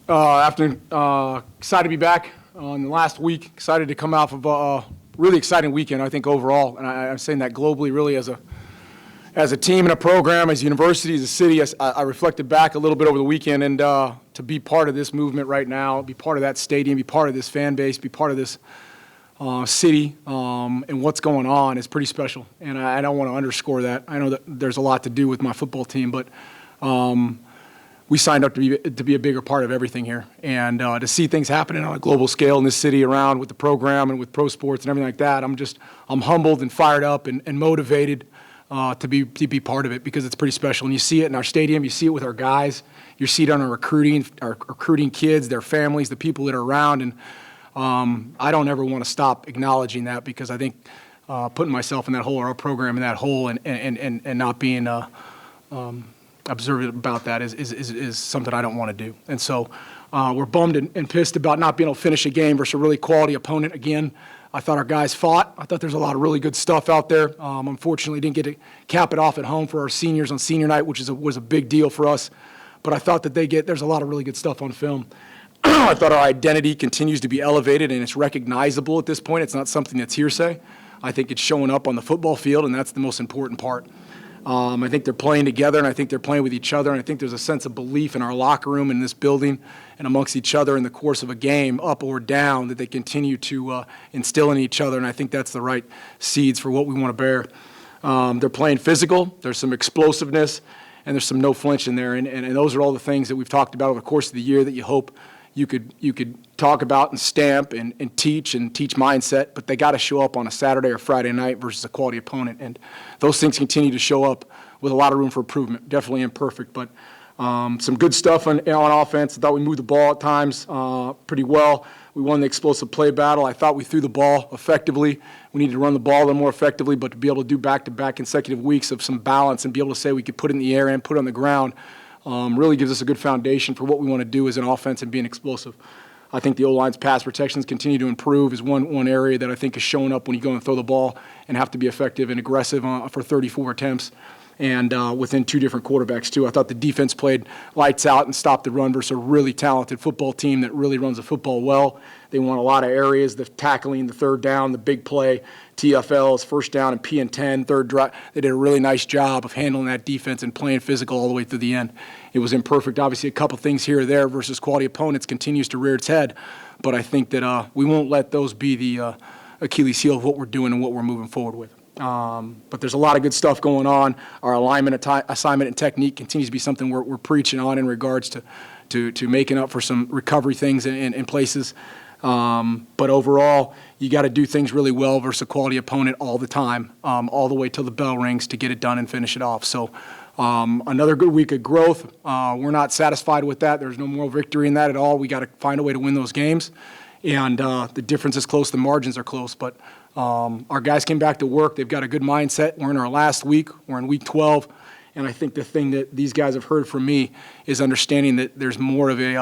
Afternoon. Excited to be back in the last week. Excited to come off of a really exciting weekend, I think, overall. And I'm saying that globally, really, as a team and a program, as a university, as a city. I reflected back a little bit over the weekend, and to be part of this movement right now, be part of that stadium, be part of this fan base, be part of this city, and what's going on is pretty special. And I don't want to underscore that. I know that there's a lot to do with my football team, but we signed up to be a bigger part of everything here, and to see things happening on a global scale in this city around with the program and with pro sports and everything like that. I'm humbled and fired up and motivated to be part of it, because it's pretty special. And you see it in our stadium, you see it with our guys, you see it on our recruiting kids, their families, the people that are around, and I don't ever want to stop acknowledging that, because I think putting myself in that hole, or our program in that hole, and not being observant about that is something I don't want to do. And so we're bummed and pissed about not being able to finish a game versus a really quality opponent again. I thought our guys fought. I thought there's a lot of really good stuff out there. Unfortunately, didn't get to cap it off at home for our seniors on senior night, which was a big deal for us. But I thought that there's a lot of really good stuff on film. I thought our identity continues to be elevated, and it's recognizable at this point. It's not something that's hearsay. I think it's showing up on the football field, and that's the most important part. I think they're playing together, and I think they're playing with each other, and I think there's a sense of belief in our locker room, in this building, and amongst each other in the course of a game, up or down, that they continue to instill in each other, and I think that's the right seeds for what we want to bear. They're playing physical. There's some explosiveness, and there's some no flinch in there, and those are all the things that we've talked about over the course of the year that you hope you could talk about and stamp and teach mindset, but they got to show up on a Saturday or Friday night versus a quality opponent. And those things continue to show up with a lot of room for improvement. Definitely imperfect, but some good stuff on offense. I thought we moved the ball at times pretty well. We won the explosive play battle. I thought we threw the ball effectively. We needed to run the ball a little more effectively, but to be able to do back-to-back consecutive weeks of some balance and be able to say we could put it in the air and put it on the ground really gives us a good foundation for what we want to do as an offense and being explosive. I think the O-line's pass protections continue to improve is one area that I think is showing up when you go and throw the ball and have to be effective and aggressive for 34 attempts, and within two different quarterbacks too. I thought the defense played lights out and stopped the run versus a really talented football team that really runs the football well. They won a lot of areas, the tackling, the third down, the big play, TFLs, first down and P and 10, third drive. They did a really nice job of handling that defense and playing physical all the way through the end. It was imperfect. Obviously, a couple things here or there versus quality opponents continues to rear its head, but I think that we won't let those be the Achilles heel of what we're doing and what we're moving forward with. But there's a lot of good stuff going on. Our alignment, assignment, and technique continues to be something we're preaching on in regards to making up for some recovery things in places. But overall, you got to do things really well versus a quality opponent all the time, all the way till the bell rings to get it done and finish it off. So another good week of growth. We're not satisfied with that. There's no moral victory in that at all. We got to find a way to win those games. And the difference is close. The margins are close. But our guys came back to work. They've got a good mindset. We're in our last week. We're in week 12. And I think the thing that these guys have heard from me is understanding that there's more of an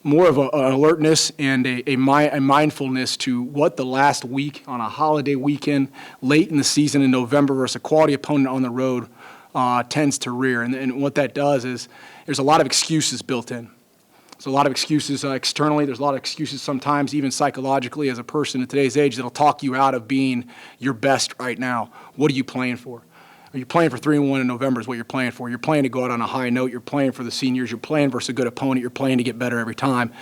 alertness and a mindfulness to what the last week on a holiday weekend, late in the season in November versus a quality opponent on the road tends to rear. And what that does is there's a lot of excuses built in. There's a lot of excuses externally. There's a lot of excuses sometimes even psychologically as a person in today's age that'll talk you out of being your best right now. What are you playing for? Are you playing for 3-1 in November is what you're playing for. You're playing to go out on a high note. You're playing for the seniors. You're playing versus a good opponent. You're playing to get better every time.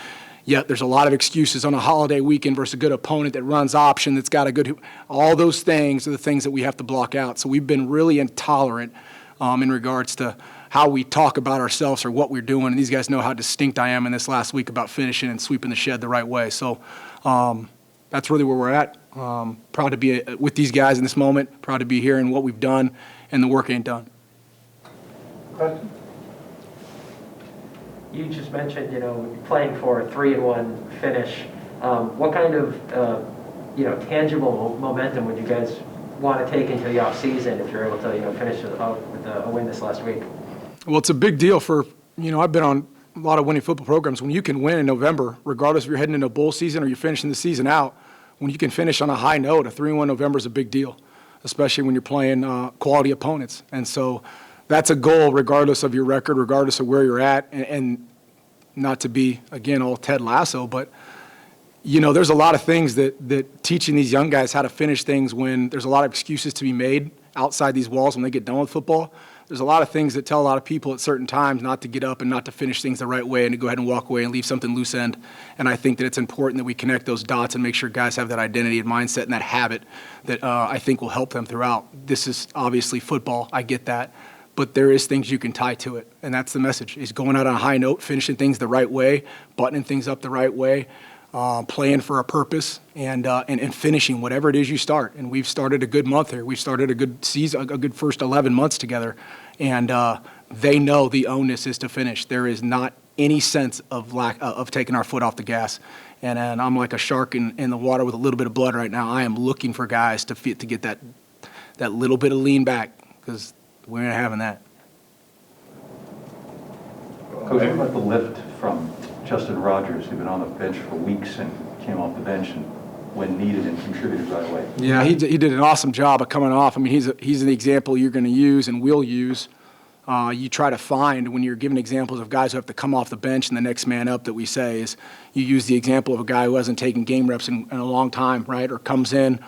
Yet there's a lot of excuses on a holiday weekend versus a good opponent that runs option, that's got a good – all those things are the things that we have to block out. So we've been really intolerant in regards to how we talk about ourselves or what we're doing. And these guys know how distinct I am in this last week about finishing and sweeping the shed the right way. So that's really where we're at. Proud to be with these guys in this moment. Proud to be here and what we've done, and the work ain't done. Question? You just mentioned, playing for a 3-1 finish. What kind of, tangible momentum would you guys want to take into the offseason if you're able to, finish with a win this last week? Well, it's a big deal for, I've been on a lot of winning football programs. When you can win in November, regardless if you're heading into a bowl season or you're finishing the season out, when you can finish on a high note, a 3-1 November is a big deal, especially when you're playing quality opponents. And so that's a goal regardless of your record, regardless of where you're at. And not to be, again, all Ted Lasso, but, there's a lot of things that teaching these young guys how to finish things when there's a lot of excuses to be made outside these walls when they get done with football. There's a lot of things that tell a lot of people at certain times not to get up and not to finish things the right way and to go ahead and walk away and leave something loose end. And I think that it's important that we connect those dots and make sure guys have that identity and mindset and that habit that I think will help them throughout. This is obviously football. I get that. But there is things you can tie to it. And that's the message, is going out on a high note, finishing things the right way, buttoning things up the right way, playing for a purpose, and finishing whatever it is you start. And we've started a good month here. We've started a good season, a good first 11 months together. And they know the onus is to finish. There is not any sense of taking our foot off the gas. And I'm like a shark in the water with a little bit of blood right now. I am looking for guys to get that little bit of lean back, because we're not having that. Coach, what about the lift from Justin Rogers, who'd been on the bench for weeks and came off the bench and when needed and contributed right away? Yeah, he did an awesome job of coming off. I mean, he's an example you're going to use and will use. You try to find, when you're giving examples of guys who have to come off the bench and the next man up, that we say is you use the example of a guy who hasn't taken game reps in a long time, right? Or comes in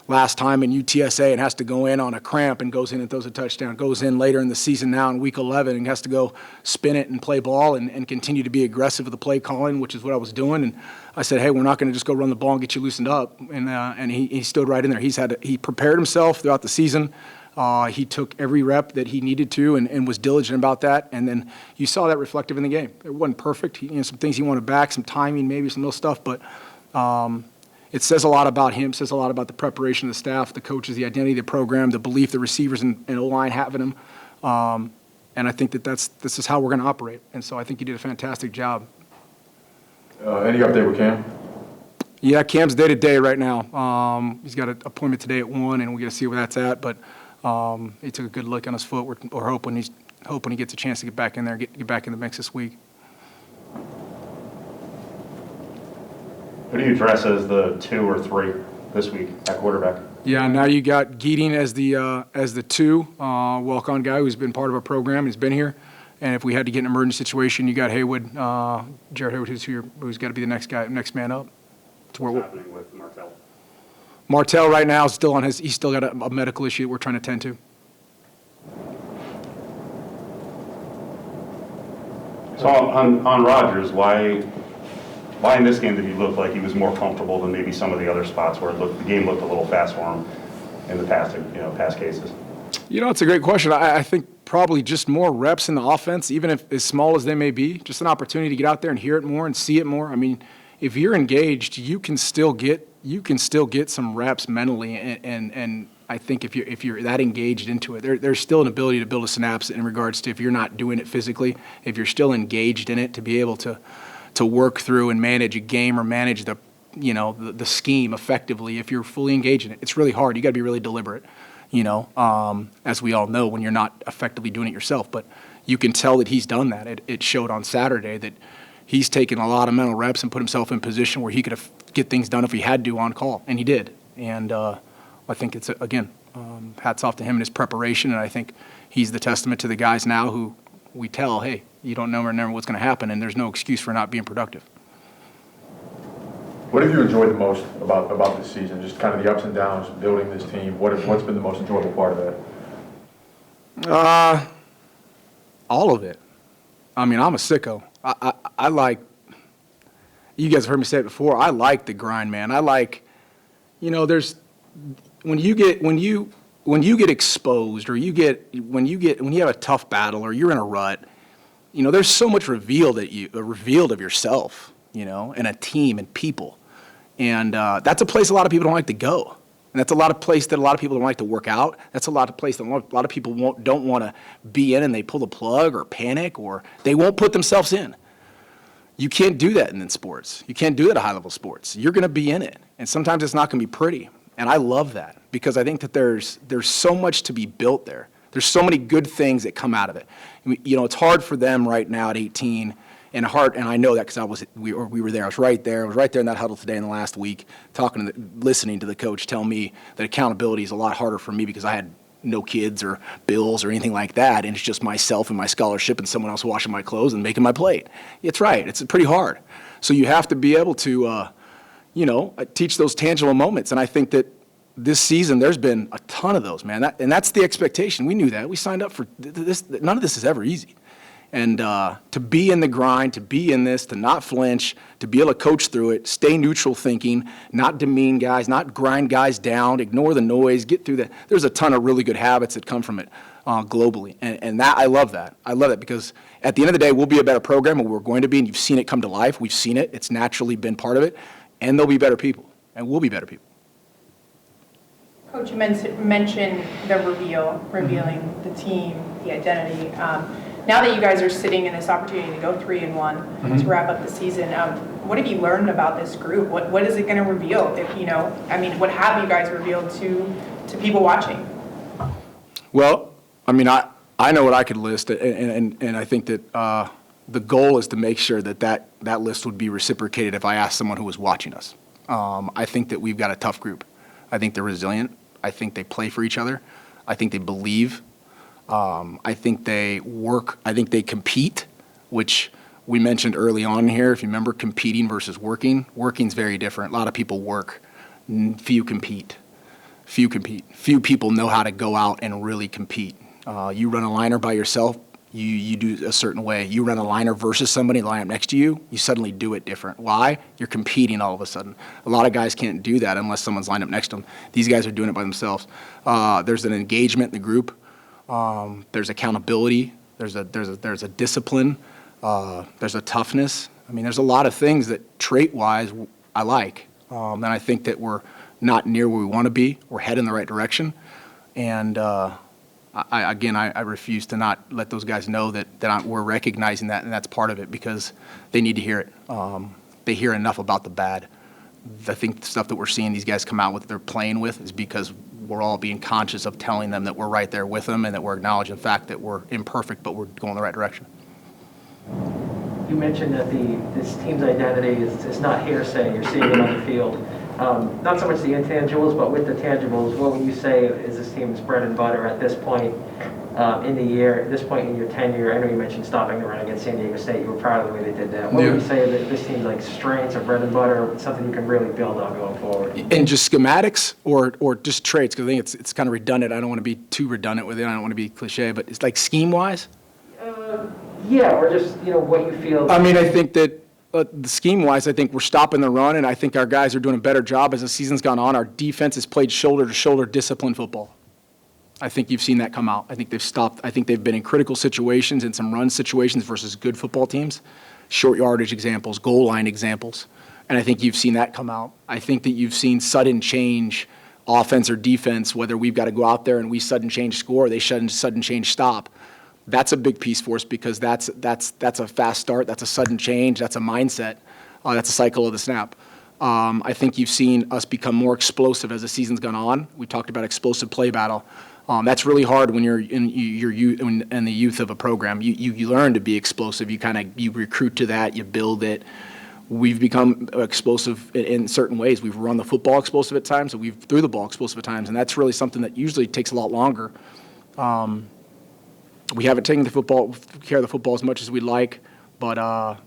last time in UTSA and has to go in on a cramp and goes in and throws a touchdown, goes in later in the season now in week 11 and has to go spin it and play ball and continue to be aggressive with the play calling, which is what I was doing. And I said, hey, we're not going to just go run the ball and get you loosened up. And he stood right in there. He prepared himself throughout the season. He took every rep that he needed to and was diligent about that. And then you saw that reflective in the game. It wasn't perfect. Some things he wanted back, some timing, maybe some little stuff, but it says a lot about him, says a lot about the preparation of the staff, the coaches, the identity of the program, the belief the receivers and O-line have in him. And I think this is how we're going to operate. And so I think he did a fantastic job. Any update with Cam? Yeah, Cam's day-to-day right now. He's got an appointment today at 1, and we're going to see where that's at. But he took a good look on his foot. We're hoping he gets a chance to get back in there, get back in the mix this week. Who do you address as the 2 or 3 this week at quarterback? Yeah, now you got Geeding as the 2 walk-on guy who's been part of our program. He's been here. And if we had to get an emergency situation, you got Haywood, Jared Haywood, who's got to be the next man up. What's happening with Martell? Martell right now is still he's still got a medical issue that we're trying to tend to. So on Rodgers, why in this game did he look like he was more comfortable than maybe some of the other spots where the game looked a little fast for him in the past cases? It's a great question. I think probably just more reps in the offense, even if as small as they may be, just an opportunity to get out there and hear it more and see it more. I mean, if you're engaged, you can still get some reps mentally, and I think if you're that engaged into it, there's still an ability to build a synapse in regards to if you're not doing it physically, if you're still engaged in it, to be able to work through and manage a game or manage the scheme effectively. If you're fully engaged in it, it's really hard. You got to be really deliberate, as we all know when you're not effectively doing it yourself. But you can tell that he's done that. It showed on Saturday that he's taken a lot of mental reps and put himself in a position where he could get things done if he had to on call, and he did. And I think it's, again, hats off to him and his preparation, and I think he's the testament to the guys now who we tell, hey, you don't never know what's going to happen, and there's no excuse for not being productive. What have you enjoyed the most about this season? Just kind of the ups and downs, building this team. What's been the most enjoyable part of that? All of it. I mean, I'm a sicko. I like, you guys have heard me say it before, I like the grind, man. I like, there's, when you get exposed, or when you have a tough battle, or you're in a rut, there's so much revealed of yourself, and a team and people. And that's a place a lot of people don't like to go. And that's a place that a lot of people don't like to work out. That's a place that a lot of people don't want to be in, and they pull the plug or panic, or they won't put themselves in. You can't do that in sports. You can't do that at high-level sports. You're going to be in it, and sometimes it's not going to be pretty. And I love that, because I think that there's so much to be built there. There's so many good things that come out of it. It's hard for them right now at 18. And I know that because we were there. I was right there. I was right there in that huddle today in the last week, listening to the coach tell me that accountability is a lot harder for me because I had no kids or bills or anything like that, and it's just myself and my scholarship and someone else washing my clothes and making my plate. It's right. It's pretty hard. So you have to be able to, teach those tangible moments. And I think that this season there's been a ton of those, man. And that's the expectation. We knew that. We signed up for this. None of this is ever easy. And to be in the grind, to be in this, to not flinch, to be able to coach through it, stay neutral thinking, not demean guys, not grind guys down, ignore the noise, get through that. There's a ton of really good habits that come from it globally. And that, I love that. I love it because at the end of the day, we'll be a better program, and we're going to be, and you've seen it come to life. We've seen it. It's naturally been part of it. And they'll be better people, and we'll be better people. Coach, you mentioned the revealing the team, the identity. Now that you guys are sitting in this opportunity to go 3-1 to wrap up the season, what have you learned about this group? What is it going to reveal? What have you guys revealed to people watching? Well, I know what I could list, and I think that the goal is to make sure that list would be reciprocated if I asked someone who was watching us. I think that we've got a tough group. I think they're resilient. I think they play for each other. I think they believe. I think they work. I think they compete, which we mentioned early on here. If you remember, competing versus working. Working's very different. A lot of people work. Few compete. Few people know how to go out and really compete. You run a liner by yourself, you do a certain way. You run a liner versus somebody line up next to you, you suddenly do it different. Why? You're competing all of a sudden. A lot of guys can't do that unless someone's lined up next to them. These guys are doing it by themselves. There's an engagement in the group. There's accountability. There's a discipline. There's a toughness. There's a lot of things that trait-wise I like. And I think that we're not near where we want to be. We're heading in the right direction. And I refuse to not let those guys know that we're recognizing that, and that's part of it because they need to hear it. They hear enough about the bad. I think the stuff that we're seeing these guys come out with, they're playing with, is because we're all being conscious of telling them that we're right there with them and that we're acknowledging the fact that we're imperfect, but we're going in the right direction. You mentioned that this team's identity is not hearsay. You're seeing it on the field. Not so much the intangibles, but with the tangibles, what would you say is this team's bread and butter at this point in the year, at this point in your tenure? I know you mentioned stopping the run against San Diego State. You were proud of the way they did that. What would you say that this team's strengths or bread and butter, something you can really build on going forward? And just schematics or just traits? Because I think it's kind of redundant. I don't want to be too redundant with it. I don't want to be cliche, but it's like scheme-wise? Yeah, or just, what you feel. I think that the scheme-wise, I think we're stopping the run, and I think our guys are doing a better job as the season's gone on. Our defense has played shoulder-to-shoulder disciplined football. I think you've seen that come out. I think they've stopped. I think they've been in critical situations, in some run situations versus good football teams, short yardage examples, goal line examples, and I think you've seen that come out. I think that you've seen sudden change, offense or defense, whether we've got to go out there and we sudden change score, they sudden change stop. That's a big piece for us because that's a fast start, that's a sudden change, that's a mindset, that's a cycle of the snap. I think you've seen us become more explosive as the season's gone on. We talked about explosive play battle. That's really hard when you're in the youth of a program. You learn to be explosive. You recruit to that. You build it. We've become explosive in certain ways. We've run the football explosive at times, and we've threw the ball explosive at times, and that's really something that usually takes a lot longer. We haven't taken care of the football as much as we'd like, but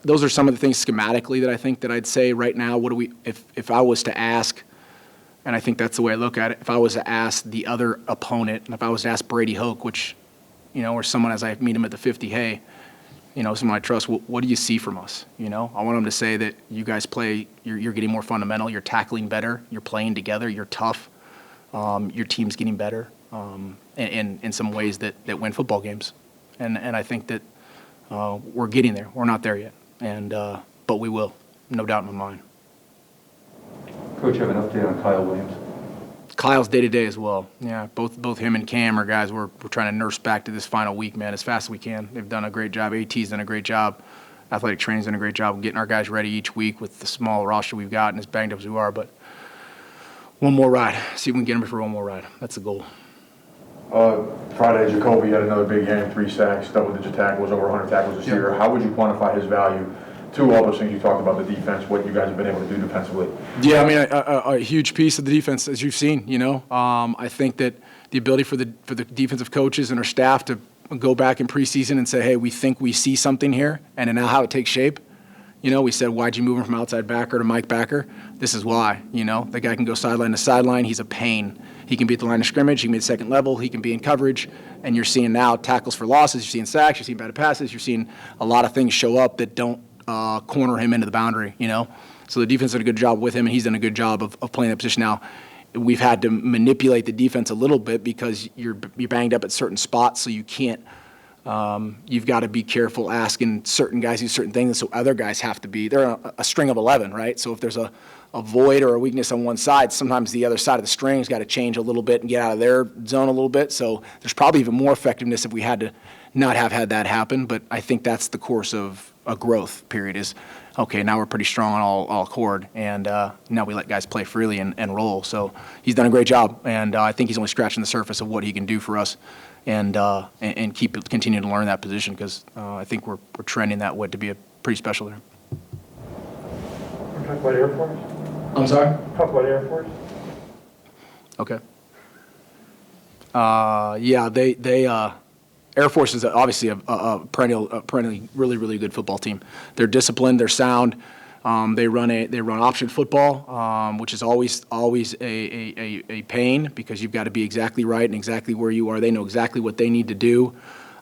those are some of the things schematically that I think that I'd say right now. If I was to ask, and I think that's the way I look at it, if I was to ask the other opponent, and if I was to ask Brady Hoke, which, or someone as I meet him at the 50, hey, someone I trust, what do you see from us? I want them to say that you guys play, you're getting more fundamental, you're tackling better, you're playing together, you're tough, your team's getting better. In some ways that win football games. And I think that we're getting there. We're not there yet. But we will, no doubt in my mind. Coach, you have an update on Kyle Williams? Kyle's day-to-day as well. Yeah, both him and Cam are guys we're trying to nurse back to this final week, man, as fast as we can. They've done a great job. AT's done a great job. Athletic training's done a great job of getting our guys ready each week with the small roster we've got and as banged up as we are. But one more ride. See if we can get him for one more ride. That's the goal. Friday, Jacoby had another big game, 3 sacks, double-digit tackles, over 100 tackles this year. How would you quantify his value Too, all those things you talked about, the defense, what you guys have been able to do defensively. Yeah, I mean, a huge piece of the defense, as you've seen, you know. I think that the ability for the defensive coaches and our staff to go back in preseason and say, hey, we think we see something here, and now how it takes shape. You know, we said, why'd you move him from outside backer to Mike backer? This is why, you know. The guy can go sideline to sideline. He's a pain. He can be at the line of scrimmage. He can be at second level. He can be in coverage. And you're seeing now tackles for losses. You're seeing sacks. You're seeing batted passes. You're seeing a lot of things show up that don't corner him into the boundary, you know. So the defense did a good job with him, and he's done a good job of playing that position. Now, we've had to manipulate the defense a little bit because you're banged up at certain spots, so you can't. You've got to be careful asking certain guys to do certain things, so other guys have to be. They're a string of 11, right? So if there's a void or a weakness on one side, sometimes the other side of the string's got to change a little bit and get out of their zone a little bit. So there's probably even more effectiveness if we had to not have had that happen. But I think that's the course of a growth period is, okay, now we're pretty strong on all accord, and now we let guys play freely and roll. So he's done a great job, and I think he's only scratching the surface of what he can do for us. And continue to learn that position because I think we're trending that way to be a pretty special there. Talk about Air Force. I'm sorry? Talk about Air Force. Okay. Yeah, they Air Force is obviously a perennially really good football team. They're disciplined. They're sound. They run option football, which is always a pain because you've got to be exactly right and exactly where you are. They know exactly what they need to do.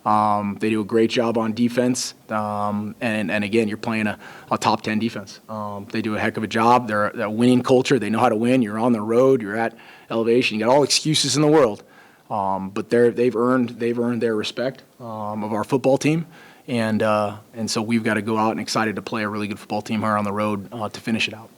They do a great job on defense, and again, you're playing a top 10 defense. They do a heck of a job. They're a winning culture. They know how to win. You're on the road. You're at elevation. You got all excuses in the world, but they've earned their respect of our football team. And so we've got to go out and excited to play a really good football team here on the road to finish it out.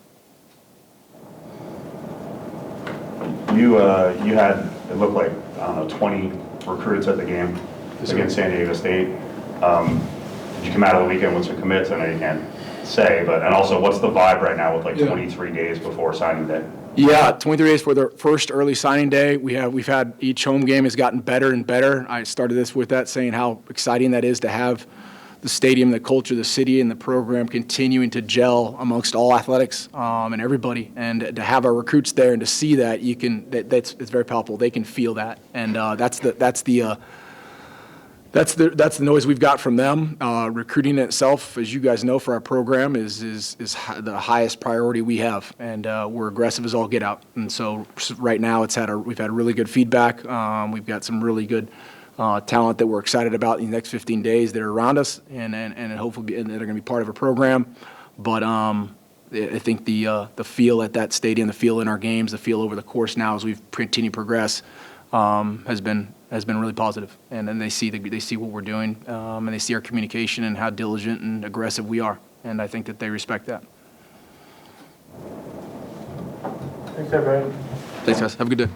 You had, it looked like, I don't know, 20 recruits at the game against San Diego State. Did you come out of the weekend with some commits? I know you can't say, and also what's the vibe right now with 23 days before signing day? Yeah, 23 days for the first early signing day. We've had each home game has gotten better and better. I started this with that saying how exciting that is to have the stadium, the culture, the city, and the program continuing to gel amongst all athletics and everybody. And to have our recruits there and to see that, it's very palpable. They can feel that, and that's the noise we've got from them. Recruiting itself, as you guys know, for our program is the highest priority we have, and we're aggressive as all get out. And so right now, we've had really good feedback. We've got some really good talent that we're excited about in the next 15 days that are around us, and hopefully that are going to be part of a program. But I think the feel at that stadium, the feel in our games, the feel over the course now as we've continued to progress has been really positive. And then they see what we're doing, and they see our communication and how diligent and aggressive we are. And I think that they respect that. Thanks, everybody. Thanks, guys. Have a good day.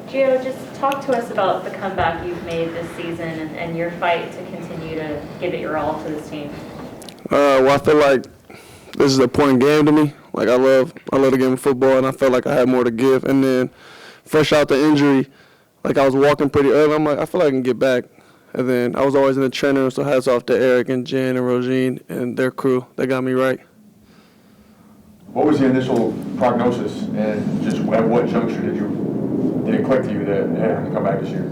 Gio, just talk to us about the comeback you've made this season and your fight to continue to give it your all to this team. Well, I feel like this is a important game to me. Like I love the game of football, and I felt like I had more to give. And then fresh out the injury, like I was walking pretty early. I'm like, I feel like I can get back. And then I was always in the training room, so hats off to Eric and Jen and Rosine and their crew. They got me right. What was the initial prognosis, and just at what juncture did it click to you that, hey, I'm going to come back this year?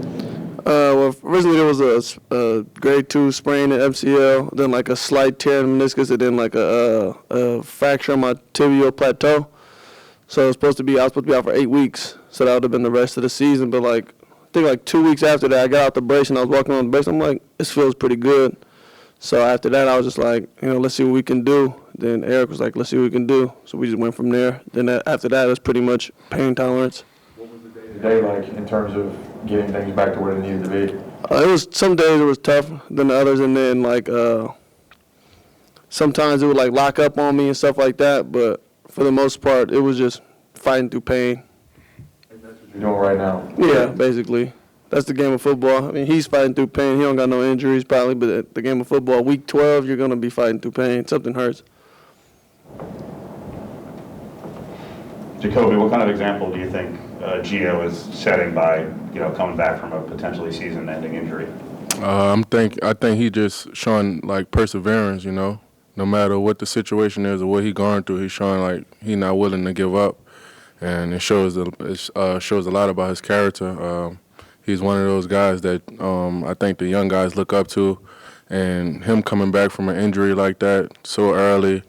Well, originally there was a grade 2 sprain at MCL, then like a slight tear in the meniscus, and then like a fracture on my tibial plateau. So I was supposed to be out for 8 weeks, so that would have been the rest of the season. But I think like 2 weeks after that, I got out the brace and I was walking on the brace. I'm like, this feels pretty good. So after that, I was just like, let's see what we can do. Then Eric was like, let's see what we can do. So we just went from there. Then after that, it was pretty much pain tolerance. What was the day-to-day like in terms of getting things back to where they needed to be? It was some days it was tougher than the others, and then sometimes it would lock up on me and stuff like that. But for the most part, it was just fighting through pain. And that's what you're doing right now? Yeah, basically. That's the game of football. I mean, he's fighting through pain. He don't got no injuries probably, but at the game of football, week 12, you're going to be fighting through pain. Something hurts. Jacoby, what kind of example do you think Gio is setting by, coming back from a potentially season-ending injury? I think he just showing perseverance, no matter what the situation is or what he's going through, he's showing like he's not willing to give up, and it shows a lot about his character. He's one of those guys that I think the young guys look up to, and him coming back from an injury like that so early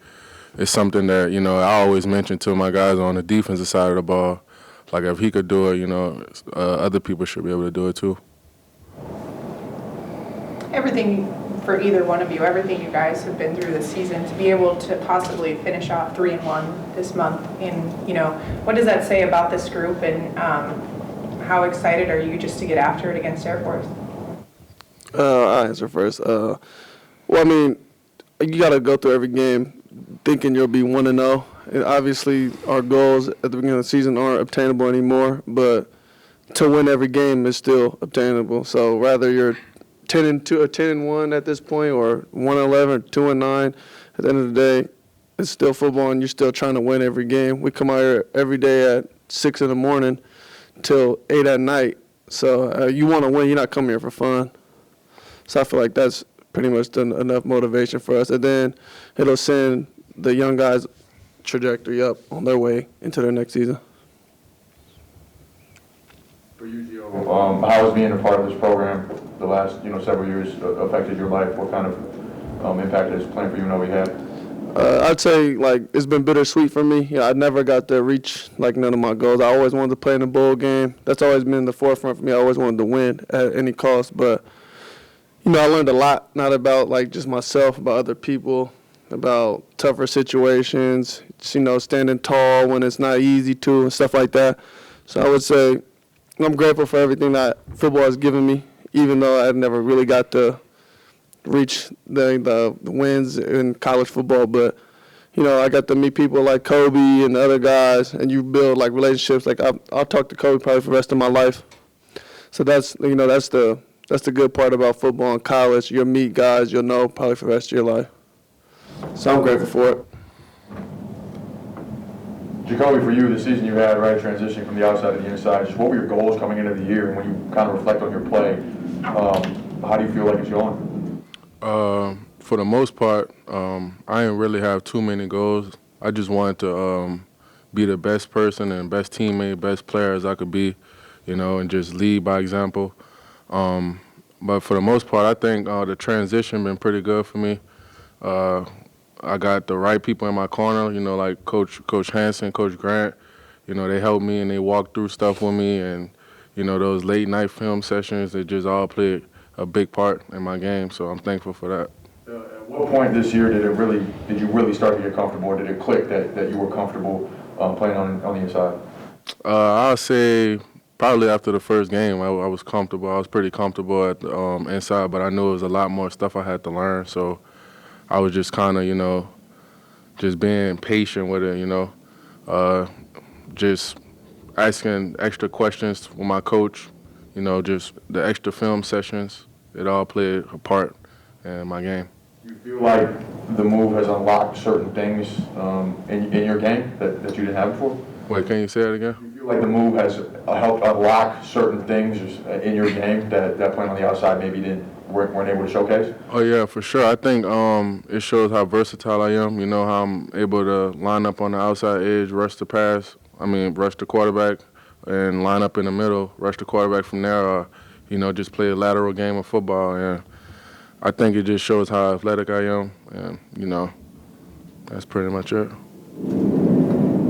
is something that, I always mention to my guys on the defensive side of the ball. Like, if he could do it, other people should be able to do it too. Everything for either one of you, everything you guys have been through this season, to be able to possibly finish off 3-1 this month, and what does that say about this group, and how excited are you just to get after it against Air Force? I'll answer first. Well, I mean, you got to go through every game thinking you'll be 1-0. And obviously, our goals at the beginning of the season aren't obtainable anymore, but to win every game is still obtainable. So rather you're 10-2 or 10-1 at this point, or 1-11 or 2-9, at the end of the day, it's still football, and you're still trying to win every game. We come out here every day at 6 in the morning till 8 at night. So you want to win. You're not coming here for fun. So I feel like that's pretty much enough motivation for us. And then it'll send the young guys' trajectory up on their way into their next season. For you, Gio, how has being a part of this program the last several years affected your life? What kind of impact has playing for UNLV had? I'd say, it's been bittersweet for me. I never got to reach, none of my goals. I always wanted to play in a bowl game. That's always been the forefront for me. I always wanted to win at any cost. But, I learned a lot, not about, just myself, about other people, about tougher situations, standing tall when it's not easy to, and stuff like that. So I would say I'm grateful for everything that football has given me, even though I never really got to reach the wins in college football. But, I got to meet people like Kobe and the other guys, and you build, relationships. I'll talk to Kobe probably for the rest of my life. So that's the good part about football in college. You'll meet guys you'll know probably for the rest of your life. So I'm grateful for it. Jacoby, for you, the season you had, right, transitioning from the outside to the inside, just what were your goals coming into the year? And when you kind of reflect on your play, how do you feel like it's going? For the most part, I didn't really have too many goals. I just wanted to be the best person and best teammate, best player as I could be, and just lead by example. But for the most part, I think the transition been pretty good for me. I got the right people in my corner, like Coach Hansen, Coach Grant. They helped me and they walked through stuff with me, and those late night film sessions, they just all played a big part in my game. So I'm thankful for that. At what point this year did you really start to get comfortable, or did it click that you were comfortable playing on the inside? I'll say probably after the first game, I was comfortable. I was pretty comfortable at the inside, but I knew it was a lot more stuff I had to learn. So I was just kind of, just being patient with it, just asking extra questions with my coach, just the extra film sessions. It all played a part in my game. You feel like the move has unlocked certain things in your game that you didn't have before? Wait, can you say that again? You feel like the move has helped unlock certain things in your game that playing on the outside maybe weren't able to showcase? Oh, yeah, for sure. I think it shows how versatile I am, how I'm able to line up on the outside edge, rush the quarterback, and line up in the middle, rush the quarterback from there, or, just play a lateral game of football. And I think it just shows how athletic I am, and, that's pretty much it.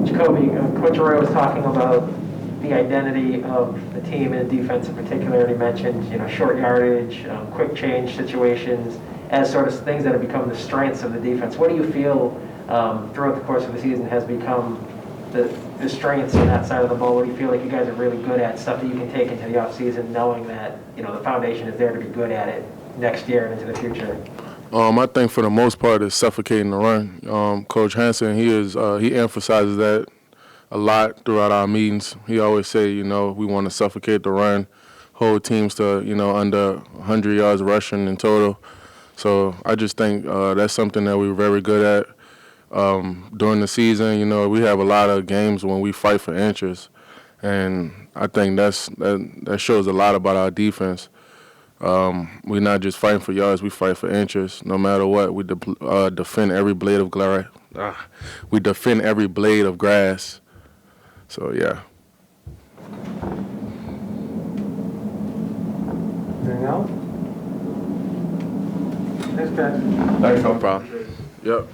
Jacoby, Coach Arroyo was talking about the identity of the team and the defense in particular, and he mentioned, short yardage, quick change situations as sort of things that have become the strengths of the defense. What do you feel throughout the course of the season has become the strengths on that side of the ball? What do you feel like you guys are really good at, stuff that you can take into the offseason knowing that, the foundation is there to be good at it next year and into the future? I think for the most part it's suffocating the run. Coach Hansen, he emphasizes that a lot throughout our meetings. He always say, we want to suffocate the run, hold teams to, under 100 yards rushing in total. So I just think that's something that we're very good at. During the season, we have a lot of games when we fight for inches, and I think that shows a lot about our defense. we're not just fighting for yards, we fight for inches. No matter what, we defend every blade of grass. We defend every blade of grass. So, yeah. Anything else? Thanks, guys. Thanks, Coach. No problem. Yep.